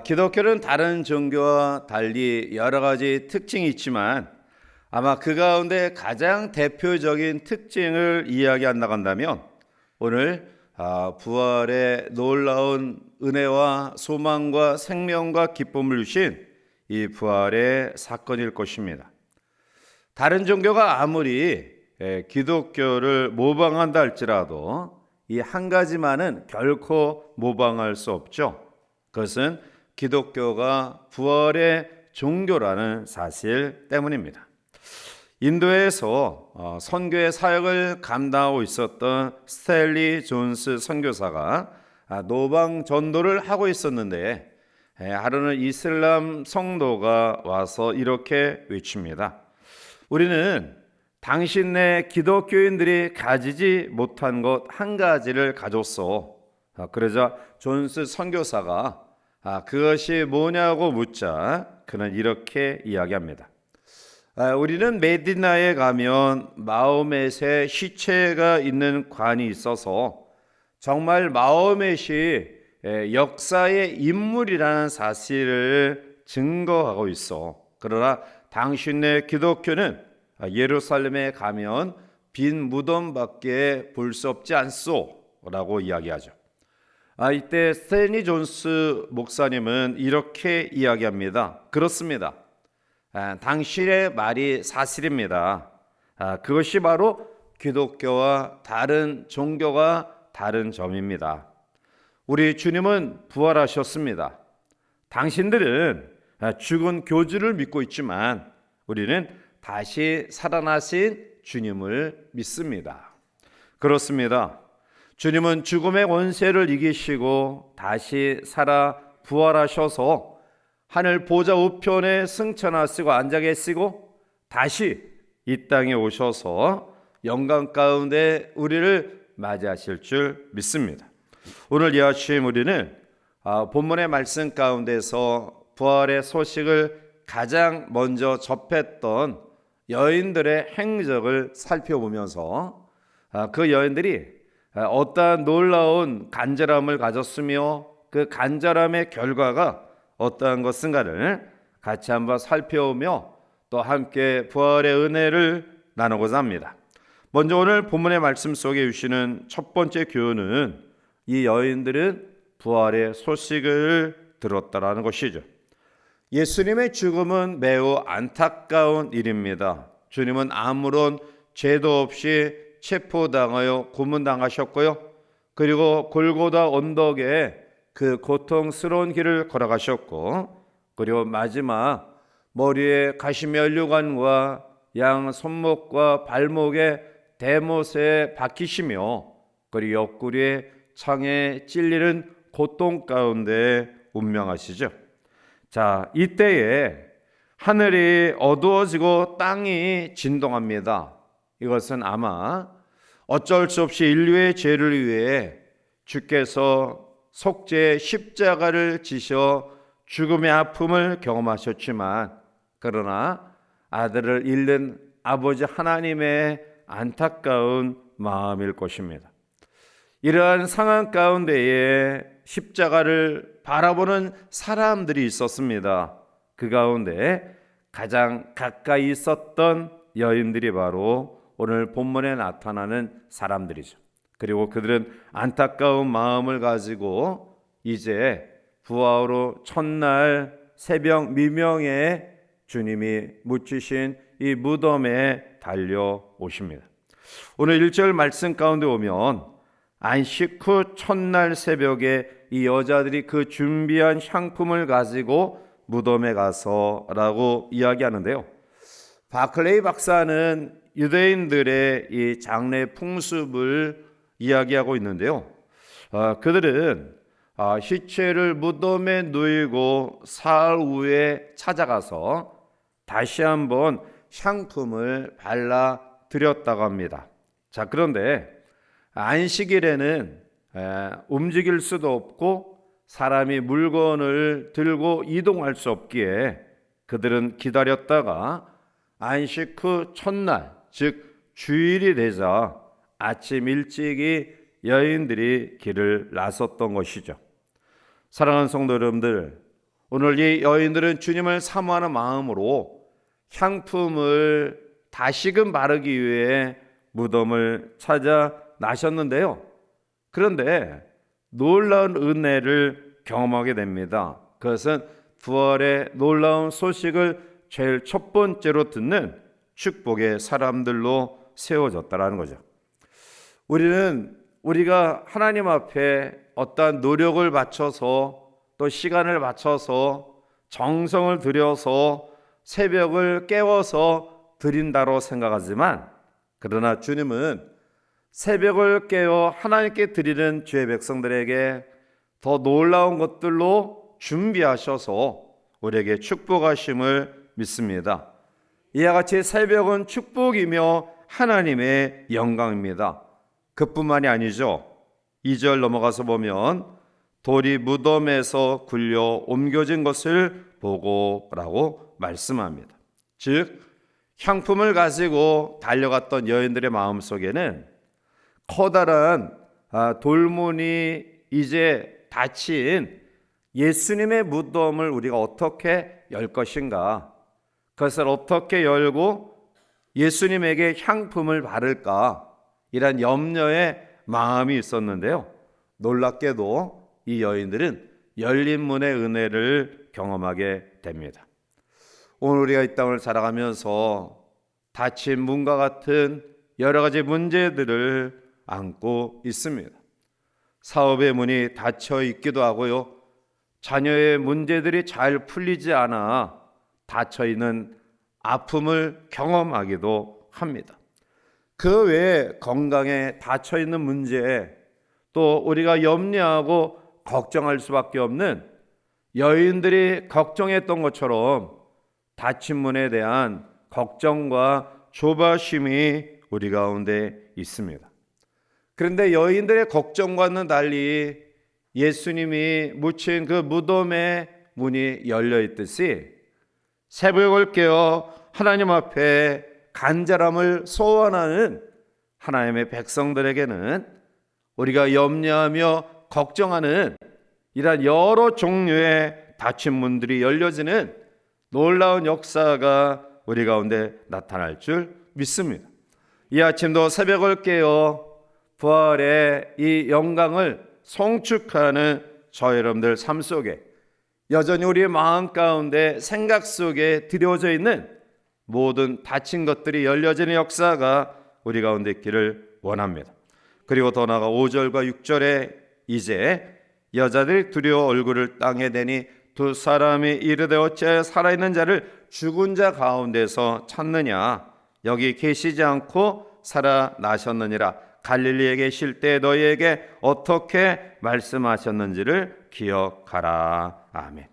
기독교는 다른 종교와 달리 여러 가지 특징이 있지만 아마 그 가운데 가장 대표적인 특징을 이야기한다고 한다면 오늘 부활의 놀라운 은혜와 소망과 생명과 기쁨을 주신 이 부활의 사건일 것입니다. 다른 종교가 아무리 기독교를 모방한다 할지라도 이 한 가지만은 결코 모방할 수 없죠. 그것은 기독교가 부활의 종교라는 사실 때문입니다. 인도에서 선교의 사역을 감당하고 있었던 스탠리 존스 선교사가 노방 전도를 하고 있었는데 하루는 이슬람 성도가 와서 이렇게 외칩니다. 우리는 당신네 기독교인들이 가지지 못한 것 한 가지를 가졌어. 그러자 존스 선교사가 그것이 뭐냐고 묻자 그는 이렇게 이야기합니다. 우리는 메디나에 가면 마호멧의 시체가 있는 관이 있어서 정말 마호멧이 역사의 인물이라는 사실을 증거하고 있어. 그러나 당신네 기독교는 예루살렘에 가면 빈 무덤밖에 볼 수 없지 않소 라고 이야기하죠. 이때 스탠리 존스 목사님은 이렇게 이야기합니다. 그렇습니다. 당신의 말이 사실입니다. 그것이 바로 기독교와 다른 종교가 다른 점입니다. 우리 주님은 부활하셨습니다. 당신들은 죽은 교주를 믿고 있지만 우리는 다시 살아나신 주님을 믿습니다. 그렇습니다. 주님은 죽음의 권세를 이기시고 다시 살아 부활하셔서 하늘 보좌 우편에 승천하시고 앉아 계시고 다시 이 땅에 오셔서 영광 가운데 우리를 맞이하실 줄 믿습니다. 오늘 이 아침 우리는 본문의 말씀 가운데서 부활의 소식을 가장 먼저 접했던 여인들의 행적을 살펴보면서 그 여인들이 어떠한 놀라운 간절함을 가졌으며 그 간절함의 결과가 어떠한 것인가를 같이 한번 살펴보며 또 함께 부활의 은혜를 나누고자 합니다. 먼저 오늘 본문의 말씀 속에 주시는 첫 번째 교훈은 이 여인들은 부활의 소식을 들었다라는 것이죠. 예수님의 죽음은 매우 안타까운 일입니다. 주님은 아무런 죄도 없이 체포당하여 고문당하셨고요. 그리고 골고다 언덕에 그 고통스러운 길을 걸어가셨고, 그리고 마지막 머리에 가시면류관과 양 손목과 발목에 대못에 박히시며 그리고 옆구리에 창에 찔리는 고통 가운데 운명하시죠. 자, 이때에 하늘이 어두워지고 땅이 진동합니다. 이것은 아마 어쩔 수 없이 인류의 죄를 위해 주께서 속죄의 십자가를 지셔 죽음의 아픔을 경험하셨지만 그러나 아들을 잃는 아버지 하나님의 안타까운 마음일 것입니다. 이러한 상황 가운데에 십자가를 바라보는 사람들이 있었습니다. 그 가운데 가장 가까이 있었던 여인들이 바로 오늘 본문에 나타나는 사람들이죠. 그리고 그들은 안타까운 마음을 가지고 이제 부활로 첫날 새벽 미명에 주님이 묻히신 이 무덤에 달려오십니다. 오늘 1절 말씀 가운데 오면 안식 후 첫날 새벽에 이 여자들이 그 준비한 향품을 가지고 무덤에 가서 라고 이야기하는데요. 바클레이 박사는 유대인들의 이 장례 풍습을 이야기하고 있는데요. 그들은 시체를 무덤에 누이고 사흘 후에 찾아가서 다시 한번 향품을 발라 드렸다고 합니다. 자, 그런데 안식일에는 움직일 수도 없고 사람이 물건을 들고 이동할 수 없기에 그들은 기다렸다가 안식 후 첫날, 즉 주일이 되자 아침 일찍이 여인들이 길을 나섰던 것이죠. 사랑하는 성도 여러분들, 오늘 이 여인들은 주님을 사모하는 마음으로 향품을 다시금 바르기 위해 무덤을 찾아 나셨는데요. 그런데 놀라운 은혜를 경험하게 됩니다. 그것은 부활의 놀라운 소식을 제일 첫 번째로 듣는 축복의 사람들로 세워졌다라는 거죠. 우리가 하나님 앞에 어떠한 노력을 바쳐서 또 시간을 바쳐서 정성을 들여서 새벽을 깨워서 드린다고 생각하지만, 그러나 주님은 새벽을 깨워 하나님께 드리는 주의 백성들에게 더 놀라운 것들로 준비하셔서 우리에게 축복하심을 믿습니다. 이와 같이 새벽은 축복이며 하나님의 영광입니다. 그뿐만이 아니죠. 2절 넘어가서 보면 돌이 무덤에서 굴려 옮겨진 것을 보고라고 말씀합니다. 즉 향품을 가지고 달려갔던 여인들의 마음속에는 커다란 돌문이 이제 닫힌 예수님의 무덤을 우리가 어떻게 열 것인가, 그것을 어떻게 열고 예수님에게 향품을 바를까, 이런 염려의 마음이 있었는데요. 놀랍게도 이 여인들은 열린 문의 은혜를 경험하게 됩니다. 오늘 우리가 이 땅을 살아가면서 닫힌 문과 같은 여러 가지 문제들을 안고 있습니다. 사업의 문이 닫혀 있기도 하고요. 자녀의 문제들이 잘 풀리지 않아 닫혀 있는 아픔을 경험하기도 합니다. 그 외에 건강에 닫혀 있는 문제, 또 우리가 염려하고 걱정할 수밖에 없는 여인들이 걱정했던 것처럼 닫힌 문에 대한 걱정과 조바심이 우리 가운데 있습니다. 그런데 여인들의 걱정과는 달리 예수님이 묻힌 그 무덤의 문이 열려 있듯이 새벽을 깨어 하나님 앞에 간절함을 소원하는 하나님의 백성들에게는 우리가 염려하며 걱정하는 이러한 여러 종류의 닫힌 문들이 열려지는 놀라운 역사가 우리 가운데 나타날 줄 믿습니다. 이 아침도 새벽을 깨어 부활의 이 영광을 송축하는 저 여러분들 삶 속에 여전히 우리의 마음 가운데 생각 속에 드려져 있는 모든 닫힌 것들이 열려지는 역사가 우리 가운데 있기를 원합니다. 그리고 더 나아가 5절과 6절에 이제 여자들이 두려워 얼굴을 땅에 대니 두 사람이 이르되 어찌하여 살아있는 자를 죽은 자 가운데서 찾느냐, 여기 계시지 않고 살아나셨느니라. 갈릴리에 계실 때 너희에게 어떻게 말씀하셨는지를 기억하라. 아멘.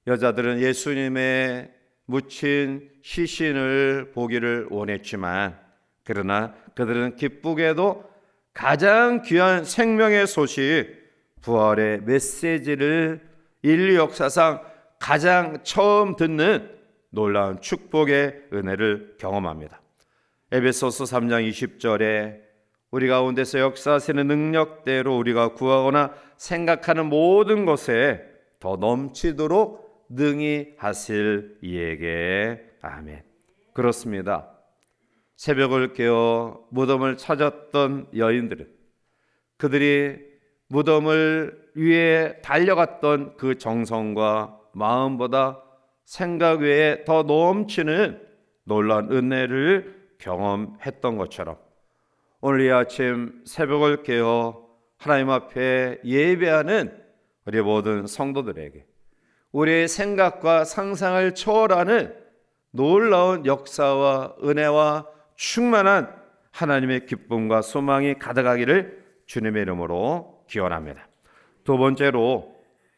여자들은 예수님의 묻힌 시신을 보기를 원했지만, 그러나 그들은 기쁘게도 가장 귀한 생명의 소식, 부활의 메시지를 인류 역사상 가장 처음 듣는 놀라운 축복의 은혜를 경험합니다. 에베소서 3장 20절에 우리 가운데서 역사하시는 능력대로 우리가 구하거나 생각하는 모든 것에 더 넘치도록 능히 하실 이에게. 아멘. 그렇습니다. 새벽을 깨어 무덤을 찾았던 여인들은 그들이 무덤을 위해 달려갔던 그 정성과 마음보다 생각 외에 더 넘치는 놀라운 은혜를 경험했던 것처럼 오늘 이 아침 새벽을 깨어 하나님 앞에 예배하는 우리 모든 성도들에게 우리의 생각과 상상을 초월하는 놀라운 역사와 은혜와 충만한 하나님의 기쁨과 소망이 가득하기를 주님의 이름으로 기원합니다. 두 번째로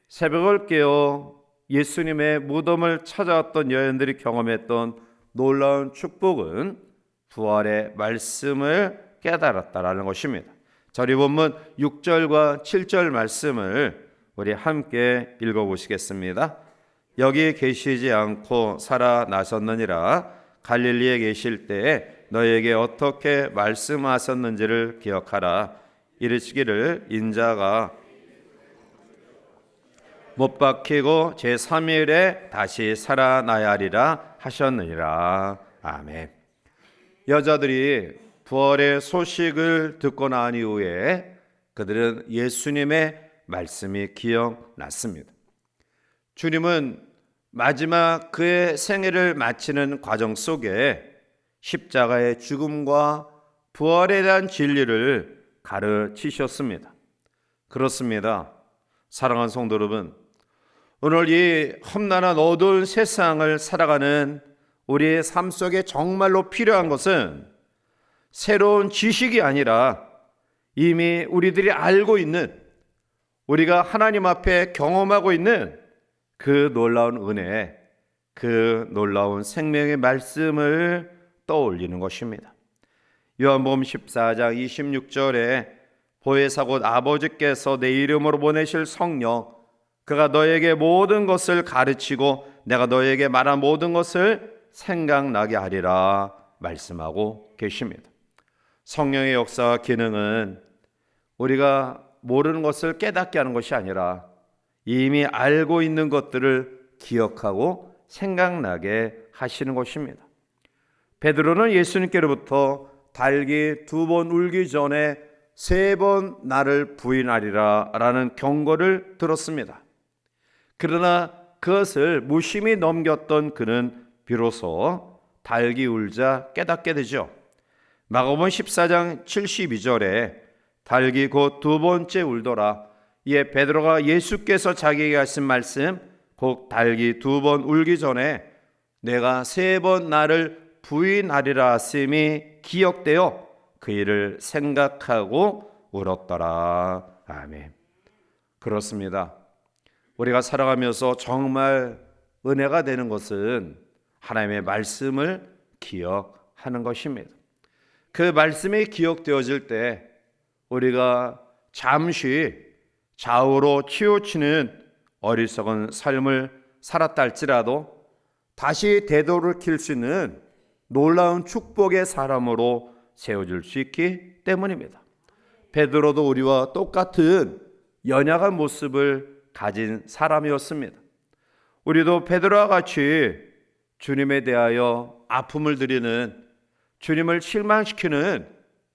새벽을 깨어 예수님의 무덤을 찾아왔던 여인들이 경험했던 놀라운 축복은 부활의 말씀을 깨달았다라는 것입니다. 저리 본문 6절과 7절 말씀을 우리 함께 읽어보시겠습니다. 여기 계시지 않고 살아나셨느니라. 갈릴리에 계실 때에 너에게 어떻게 말씀하셨는지를 기억하라. 이르시기를 인자가 못 박히고 제3일에 다시 살아나야 하리라 하셨느니라. 아멘. 여자들이 부활의 소식을 듣고 난 이후에 그들은 예수님의 말씀이 기억났습니다. 주님은 마지막 그의 생애를 마치는 과정 속에 십자가의 죽음과 부활에 대한 진리를 가르치셨습니다. 그렇습니다. 사랑하는 성도 여러분, 오늘 이 험난한 어두운 세상을 살아가는 우리의 삶 속에 정말로 필요한 것은 새로운 지식이 아니라 이미 우리들이 알고 있는, 우리가 하나님 앞에 경험하고 있는 그 놀라운 은혜, 그 놀라운 생명의 말씀을 떠올리는 것입니다. 요한복음 14장 26절에 보혜사 곧 아버지께서 내 이름으로 보내실 성령, 그가 너에게 모든 것을 가르치고 내가 너에게 말한 모든 것을 생각나게 하리라 말씀하고 계십니다. 성령의 역사와 기능은 우리가 모르는 것을 깨닫게 하는 것이 아니라 이미 알고 있는 것들을 기억하고 생각나게 하시는 것입니다. 베드로는 예수님께로부터 닭이 2번 울기 전에 3번 나를 부인하리라 라는 경고를 들었습니다. 그러나 그것을 무심히 넘겼던 그는 비로소 닭이 울자 깨닫게 되죠. 마가복음 14장 72절에 닭이 곧 2번째 울더라. 이에 베드로가 예수께서 자기에게 하신 말씀, 곧 닭이 2번 울기 전에 내가 3번 나를 부인하리라 하심이 기억되어 그 일을 생각하고 울었더라. 아멘. 그렇습니다. 우리가 살아가면서 정말 은혜가 되는 것은 하나님의 말씀을 기억하는 것입니다. 그 말씀이 기억되어질 때 우리가 잠시 좌우로 치우치는 어리석은 삶을 살았다 할지라도 다시 되돌이킬 수 있는 놀라운 축복의 사람으로 세워질 수 있기 때문입니다. 베드로도 우리와 똑같은 연약한 모습을 가진 사람이었습니다. 우리도 베드로와 같이 주님에 대하여 아픔을 드리는, 주님을 실망시키는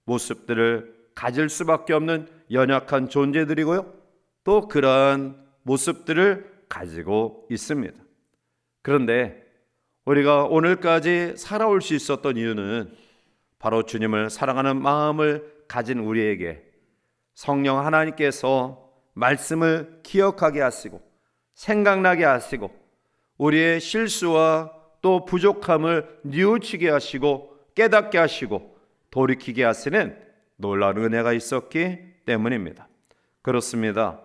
모습들을 가질 수밖에 없는 연약한 존재들이고요, 또 그러한 모습들을 가지고 있습니다. 그런데 우리가 오늘까지 살아올 수 있었던 이유는 바로 주님을 사랑하는 마음을 가진 우리에게 성령 하나님께서 말씀을 기억하게 하시고 생각나게 하시고 우리의 실수와 또 부족함을 뉘우치게 하시고 깨닫게 하시고 돌이키게 하시는 놀라운 은혜가 있었기 때문입니다. 그렇습니다.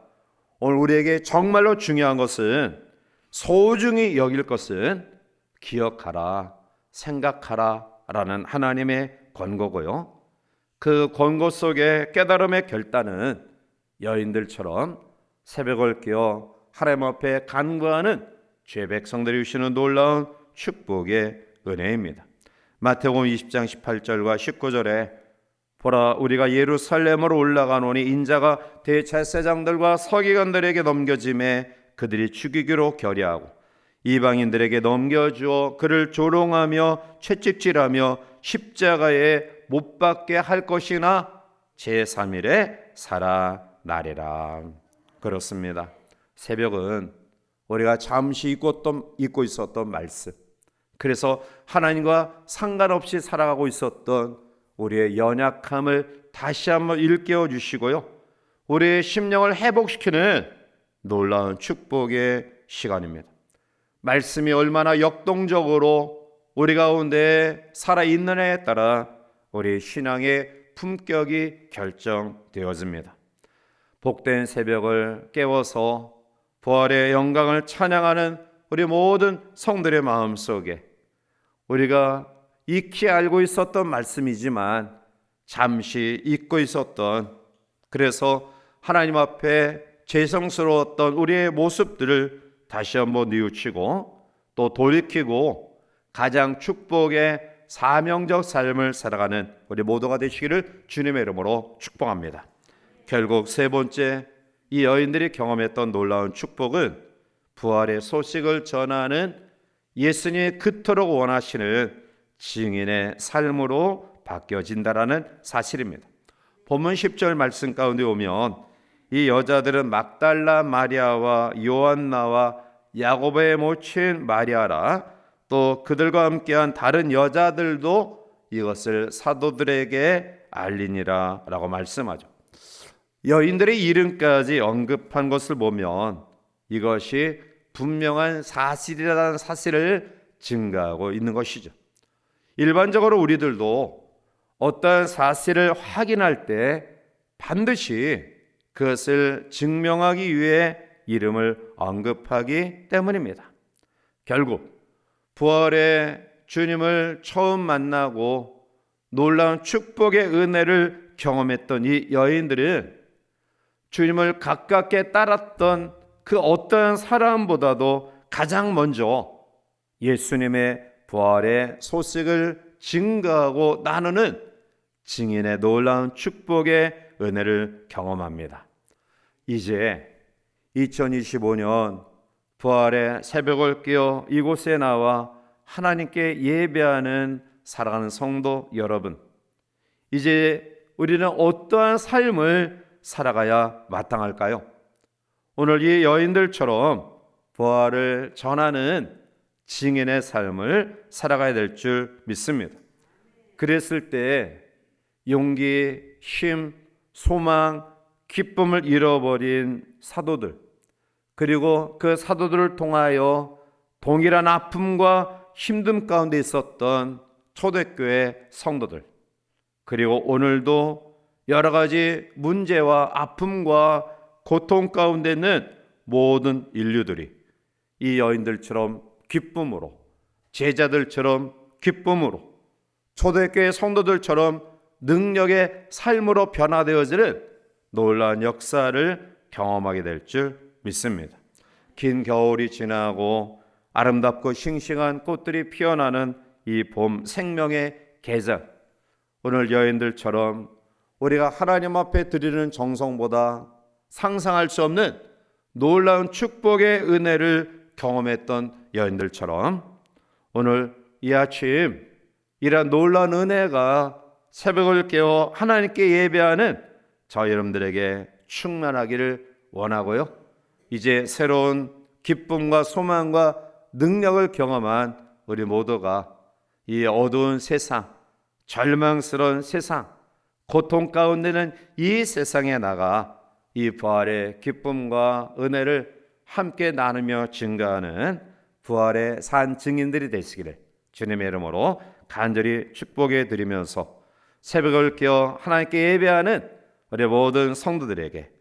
오늘 우리에게 정말로 중요한 것은, 소중히 여길 것은 기억하라, 생각하라 라는 하나님의 권고고요, 그 권고 속에 깨달음의 결단은 여인들처럼 새벽을 깨어 하나님 앞에 간구하는 죄 백성들이 주시는 놀라운 축복의 은혜입니다. 마태복음 20장 18절과 19절에 보라, 우리가 예루살렘으로 올라가노니 인자가 대제사장들과 서기관들에게 넘겨짐에 그들이 죽이기로 결의하고 이방인들에게 넘겨주어 그를 조롱하며 채찍질하며 십자가에 못 박게 할 것이나 제3일에 살아나리라. 그렇습니다. 새벽은 우리가 잠시 잊고 있었던 말씀, 그래서 하나님과 상관없이 살아가고 있었던 우리의 연약함을 다시 한번 일깨워 주시고요, 우리의 심령을 회복시키는 놀라운 축복의 시간입니다. 말씀이 얼마나 역동적으로 우리 가운데 살아있느냐에 따라 우리 신앙의 품격이 결정되어집니다. 복된 새벽을 깨워서 부활의 영광을 찬양하는 우리 모든 성들의 마음속에 우리가 익히 알고 있었던 말씀이지만 잠시 잊고 있었던, 그래서 하나님 앞에 죄성스러웠던 우리의 모습들을 다시 한번 뉘우치고 또 돌이키고 가장 축복의 사명적 삶을 살아가는 우리 모두가 되시기를 주님의 이름으로 축복합니다. 결국 세 번째, 이 여인들이 경험했던 놀라운 축복은 부활의 소식을 전하는 예수님이 그토록 원하시는 증인의 삶으로 바뀌어진다라는 사실입니다. 본문 10절 말씀 가운데 오면 이 여자들은 막달라 마리아와 요한나와 야고보의 모친 마리아라, 또 그들과 함께한 다른 여자들도 이것을 사도들에게 알리니라 라고 말씀하죠. 여인들의 이름까지 언급한 것을 보면 이것이 분명한 사실이라는 사실을 증가하고 있는 것이죠. 일반적으로 우리들도 어떠한 사실을 확인할 때 반드시 그것을 증명하기 위해 이름을 언급하기 때문입니다. 결국 부활의 주님을 처음 만나고 놀라운 축복의 은혜를 경험했던 이 여인들은 주님을 가깝게 따랐던 그 어떠한 사람보다도 가장 먼저 예수님의 부활의 소식을 증거하고 나누는 증인의 놀라운 축복의 은혜를 경험합니다. 이제 2025년 부활의 새벽을 깨어 이곳에 나와 하나님께 예배하는 사랑하는 성도 여러분, 이제 우리는 어떠한 삶을 살아가야 마땅할까요? 오늘 이 여인들처럼 부활을 전하는 증인의 삶을 살아가야 될 줄 믿습니다. 그랬을 때 용기, 힘, 소망, 기쁨을 잃어버린 사도들, 그리고 그 사도들을 통하여 동일한 아픔과 힘듦 가운데 있었던 초대교회 성도들, 그리고 오늘도 여러 가지 문제와 아픔과 고통 가운데 있는 모든 인류들이 이 여인들처럼 기쁨으로, 제자들처럼 기쁨으로, 초대교회 성도들처럼 능력의 삶으로 변화되어지는 놀라운 역사를 경험하게 될 줄 믿습니다. 긴 겨울이 지나고 아름답고 싱싱한 꽃들이 피어나는 이 봄 생명의 계절, 오늘 여인들처럼 우리가 하나님 앞에 드리는 정성보다 상상할 수 없는 놀라운 축복의 은혜를 경험했던 여인들처럼 오늘 이 아침 이러한 놀라운 은혜가 새벽을 깨워 하나님께 예배하는 저 여러분들에게 충만하기를 원하고요, 이제 새로운 기쁨과 소망과 능력을 경험한 우리 모두가 이 어두운 세상, 절망스러운 세상, 고통 가운데는 이 세상에 나가 이 부활의 기쁨과 은혜를 함께 나누며 증가하는 부활의 산 증인들이 되시기를 주님의 이름으로 간절히 축복해 드리면서 새벽을 깨어 하나님께 예배하는 우리 모든 성도들에게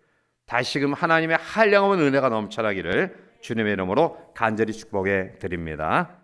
다시금 하나님의 한량없는 은혜가 넘쳐나기를 주님의 이름으로 간절히 축복해 드립니다.